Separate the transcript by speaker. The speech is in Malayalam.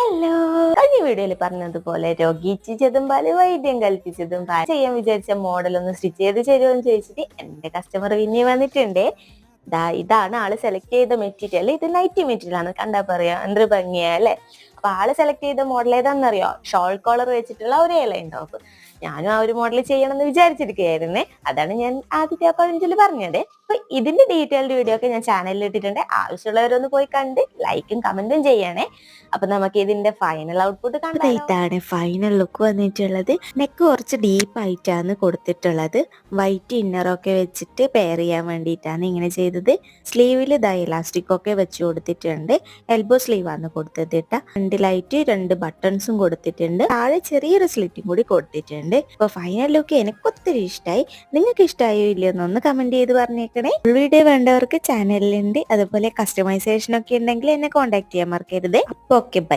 Speaker 1: ഹലോ, കഴിഞ്ഞ വീഡിയോയിൽ പറഞ്ഞതുപോലെ രോഗിച്ചതും പാല് വൈദ്യം കൽപ്പിച്ചതും പാല് ചെയ്യാൻ വിചാരിച്ച മോഡൽ ഒന്ന് സ്റ്റിച്ച് ചെയ്ത് തരുമോ എന്ന് ചോദിച്ചിട്ട് എന്റെ കസ്റ്റമർ പിന്നെ വന്നിട്ടുണ്ട്. ഇതാണ് ആള് സെലക്ട് ചെയ്ത മെറ്റീരിയൽ. ഇത് നൈറ്റി മെറ്റീരിയൽ ആണ്. കണ്ടാ പറയാ എന്തൊരു ഭംഗിയാ അല്ലെ. അപ്പൊ ആള് സെലക്ട് ചെയ്ത മോഡൽ ഏതാണെന്നറിയോ? ഷോൾ കോളർ വെച്ചിട്ടുള്ള ഒരു എയർലൈൻ ടോപ്പ്. ഞാനും ആ ഒരു മോഡൽ ചെയ്യണമെന്ന് വിചാരിച്ചിരിക്കുകയായിരുന്നേ. അതാണ് ഞാൻ ആദ്യത്തെ ആ പഴഞ്ചൊല്ല് പറഞ്ഞത്. അപ്പൊ ഇതിന്റെ ഡീറ്റെയിൽഡ് വീഡിയോ ഒക്കെ ഞാൻ ചാനലിൽ ഇട്ടിട്ടുണ്ട്. ആവശ്യമുള്ളവരൊന്ന് പോയി കണ്ട് ലൈക്കും കമന്റും ചെയ്യണേ. അപ്പൊ നമുക്ക് ഇതിന്റെ ഫൈനൽ ഔട്ട്പുട്ട് കണ്ടാലോ.
Speaker 2: ഇതാണ് ഫൈനൽ ലുക്ക് വന്നിട്ടുള്ളത്. നെക്ക് കുറച്ച് ഡീപ്പ് ആയിട്ടാണ് കൊടുത്തിട്ടുള്ളത്. വൈറ്റ് ഇന്നറൊക്കെ വെച്ചിട്ട് പെയർ ചെയ്യാൻ വേണ്ടിയിട്ടാണ് ഇങ്ങനെ ചെയ്തത്. സ്ലീവിൽ ഇലാസ്റ്റിക് ഒക്കെ വെച്ച് കൊടുത്തിട്ടുണ്ട്. എൽബോ സ്ലീവ് ആണ് കൊടുത്തത് കേട്ടോ. ഫ്രണ്ടിലായിട്ട് 2 ബട്ടൺസും കൊടുത്തിട്ടുണ്ട്. താഴെ ചെറിയൊരു സ്ലിറ്റും കൂടി കൊടുത്തിട്ടുണ്ട്. അപ്പൊ ഫൈനൽ ലുക്ക് എനിക്ക് ഒത്തിരി ഇഷ്ടമായി. നിങ്ങൾക്ക് ഇഷ്ടമായോ ഇല്ലയെന്നൊന്ന് കമന്റ് ചെയ്ത് പറഞ്ഞേക്കണേ. വീഡിയോ വേണ്ടവർക്ക് ചാനലിലുണ്ട്. അതുപോലെ കസ്റ്റമൈസേഷൻ ഒക്കെ ഉണ്ടെങ്കിൽ എന്നെ കോൺടാക്ട് ചെയ്യാൻ മറക്കരുത്. അപ്പൊ ഓക്കെ, ബൈ.